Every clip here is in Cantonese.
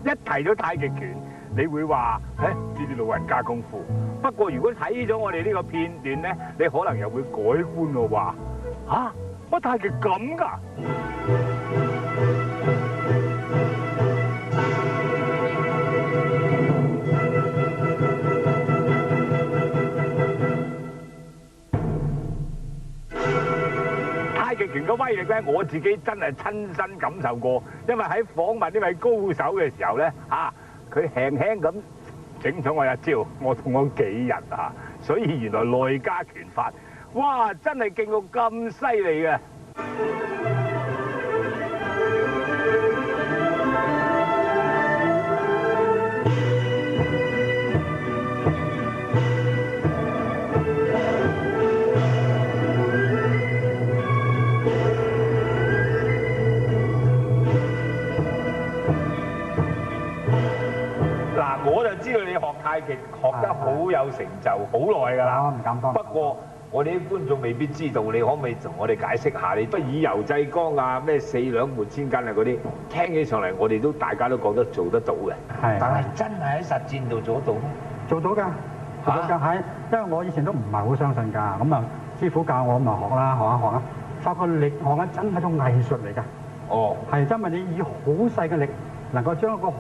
一提到太極拳，你會話呢啲老人家功夫。不過如果睇咗我哋呢個片段咧，你可能又會改觀咯喎。嚇，乜太極咁㗎？太極拳嘅威力咧，我自己真係親身感受過，因為喺訪問呢位高手嘅時候咧，佢輕輕咁整咗我一招，我痛咗幾日啊！所以原來內家拳法，哇，真係勁到咁犀利嘅。我就知道你學太極學得好有成就，好耐㗎啦。唔敢當。不過我哋啲觀眾未必知道，你可唔可以同我哋解釋下？你不以柔制剛啊，咩四兩撥千斤啊嗰啲，聽起上嚟我哋大家都覺得做得到嘅。係。但係真係喺實戰度做得到咩？做到㗎，做到㗎。係，因為我以前都唔係好相信㗎，咁啊師傅教我咁啊學啦，學一學啦，發覺力學咧真係一種藝術嚟㗎。哦。係，因為你以好細嘅力，能夠將一個好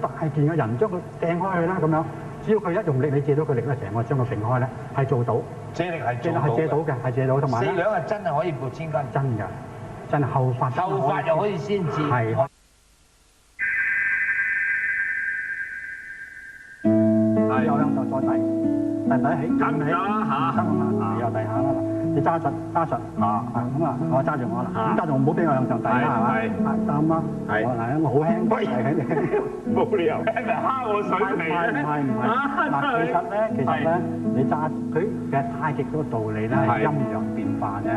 大件嘅人將佢掟開去啦咁樣，只要佢一用力，你借到佢力咧，成個將佢揈開咧，係做到。借力係做到嘅。係借到嘅，係借到，同埋。四兩係真係可以撥千斤。真㗎，真係後發。後發又可以先至。係。係。有兩手左底，底起，緊起，嚇，你又底下啦。你揸實咁啊，我揸住我啦，揸住我唔好俾我向上遞啦，係嘛？啱啊，係。嗱，我好輕，冇理由，係咪蝦我水皮咧？唔係。嗱，其實咧，你揸佢嘅太極嗰個道理咧係陰陽變化啫。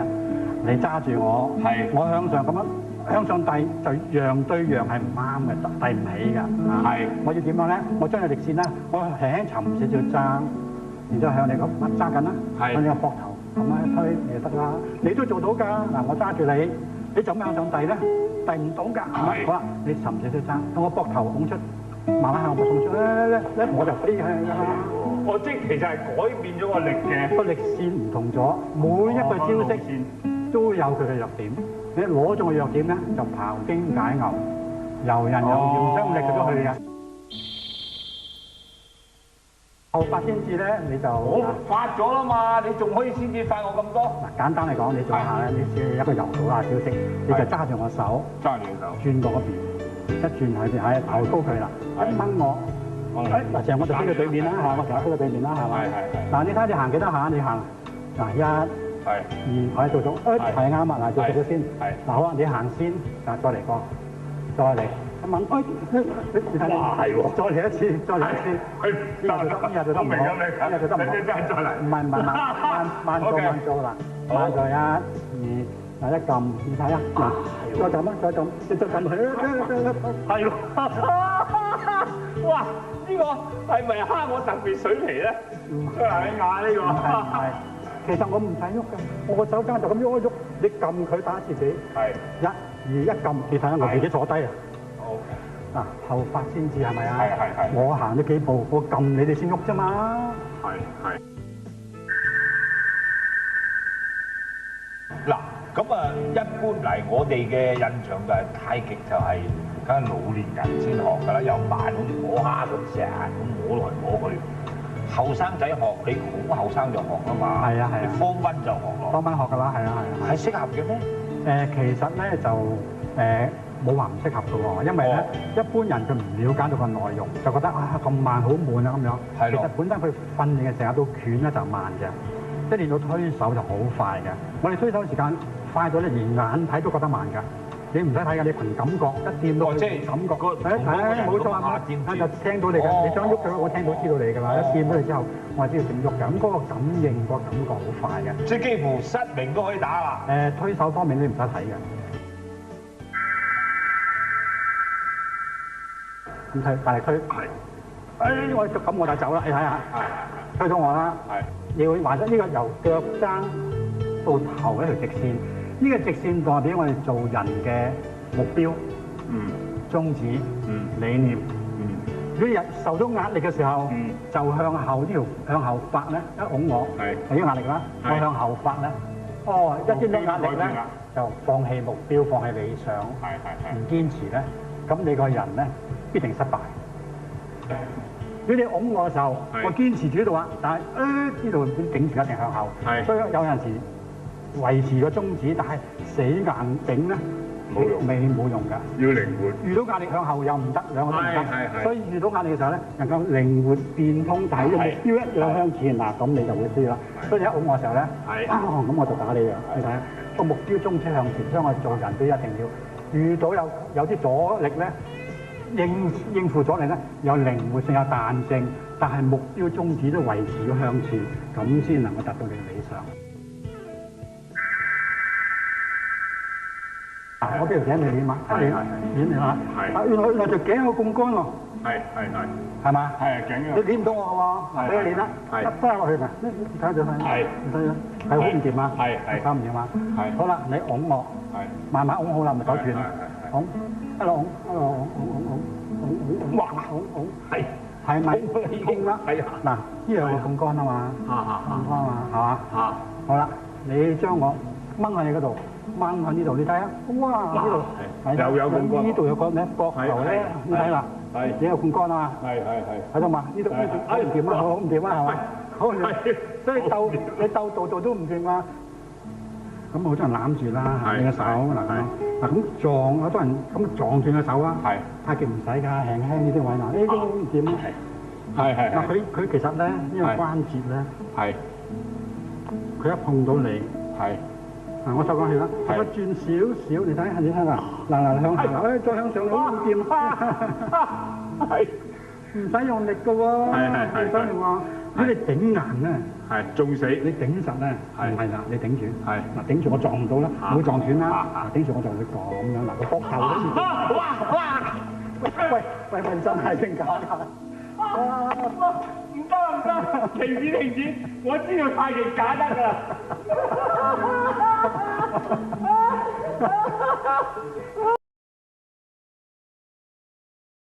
你揸住我，我向上咁樣向上遞就陽對陽係唔啱嘅，遞唔起㗎。係。我要點樣咧？我將個力線咧，我輕輕沉少少揸，然之後向你咁揸緊啦，向你個膊頭。咁樣一推你就得啦，你都做到㗎。嗱，我揸住你，你就咁向上遞咧，遞唔到㗎。係。好啦，你沉少少揸，向我膊頭拱出，慢慢向我送出咧，我就飛起㗎啦。我即係其實係改變咗個力嘅，個力線唔同咗，每一個招式都有佢嘅弱點。你攞中個弱點咧，就庖丁解牛，游刃有餘，將力佢都去嘅。後發先至咧，你就我發咗啦嘛，你仲可以先至發我咁多。嗱，簡單嚟講，你做下咧，你試一個柔道啦招式，你就揸住我手，揸住手，轉過嗰邊，一轉喺邊，係頭高佢啦，一掹我，嗱，成我就飛到對面啦，係嘛，成日飛到對面啦，係嘛。係。嗱，你睇你行幾多下？你行嗱1、2，我做到，係啱啊，嗱，做咗先。係。嗱，好啊，你行先，嗱，再嚟過，再嚟。一問，你睇哇，係喎！再嚟一次，再嚟一次。呢日做得唔好，呢日做得唔好。再嚟。唔係，慢做啦。慢做1、2，嗱一撳，你睇啊，嗱，再撳啊，再撳，你再撳佢。係喎。哇！呢個係咪蝦我特別水皮咧？嗱，你嗌呢個。係。其實我唔使喐㗎，我個手踭就咁喐一喐，你撳佢打自己。係。1、2，一撳，你睇下我自己坐低啊。嗱，後發先至係咪啊？係。我行咗幾步，我撳你哋先喐啫嘛。係。嗱，咁啊，一般嚟我哋嘅印象就係太極就係梗係老年人先學㗎啦，又扮好似摸蝦咁成日咁摸來摸去。後生仔學你好後生就學啊嘛。係啊。你方溫就學咯。方溫學㗎啦，係啊。係適合嘅咩？其實咧就冇話唔適合嘅喎，因為咧一般人佢唔了解到個內容，就覺得咁慢好悶啊咁樣。係咯。其實本身佢訓練嘅時候到拳咧就慢嘅，一練到推手就好快嘅。我哋推手時間快到咧，連眼睇都覺得慢㗎。你唔使睇㗎，你憑感覺一掂到即係感覺。冇錯啊！就聽到你㗎，你想喐佢，我聽到知道你㗎啦。一掂到你之後，我係知道點喐㗎。咁嗰個感應個感覺好快嘅。即係幾乎失明都可以打啦。推手方面你唔使睇嘅。咁睇大力推，係，我咁我就走啦，你睇下，推到我啦，係，你會畫出呢個由腳踭到頭一條直線，呢個直線代表我哋做人嘅目標、宗旨、理念。如果人受到壓力嘅時候，就向後呢條向後發咧，一擁我，係有壓力啦，我向後發咧，一啲啲壓力咧，就放棄目標、放棄理想，唔堅持咧，咁你個人咧必定失敗。如果你擁我嘅時候，我堅持住呢度啊，但係呢度頂住一定向後，所以有陣時維持個宗旨，但係死硬頂咧。冇用㗎，要靈活。遇到壓力向後又唔得，兩個都唔得。所以遇到壓力嘅時候咧，能夠靈活變通，但係個目標一樣向前嗱，咁你就會輸啦。所以你一擁我嘅時候咧，咁我就打你啦。你睇下個目標宗旨向前，所以我哋做人都一定要遇到有啲阻力咧，應付阻力咧，有靈活性有彈性，但係目標宗旨都維持要向前，咁先能夠達到你嘅理想。我邊條頸你練嘛？練你啦。原來條頸有槓桿喎。係嘛？頸嘅。你練唔到我喎，俾你練啦。翻落去嗱，睇下就係。係好唔掂啊？搞唔掂啊？好啦，你擁我，慢慢擁好啦，唔係手斷。擁，一路擁。哇！擁。係咪？空啦。嗱，呢樣有槓桿啊嘛。槓桿啊，係嘛？好啦，你將我掹喺你嗰度。掹喺呢度，你睇下，哇！呢度又有槓桿，呢度有個咩膊頭咧？你睇啦，你有槓桿啊嘛？睇到嘛？呢度唔掂啊，好唔掂啊，係嘛？好，所以你鬥度都唔掂啊！咁好多人攬住啦，你嘅手嗱咁撞，好多人咁撞斷個手啊！太極唔使㗎，輕輕呢啲位嗱，呢啲唔掂啊！嗱佢其實咧呢個關節咧，佢一碰到你。嗱，我收講氣啦，我轉少少，你睇下，嗱向下，再向上，好唔掂，唔使用力嘅喎，唔使用喎，如果你頂硬咧，中死，你頂實咧，唔係啦，你頂住，嗱頂住我撞唔到啦，唔會撞斷啦，頂住我就會咁樣，嗱個膊頭都似，喂，真係定假㗎？唔得，停止，我知道太極假得㗎。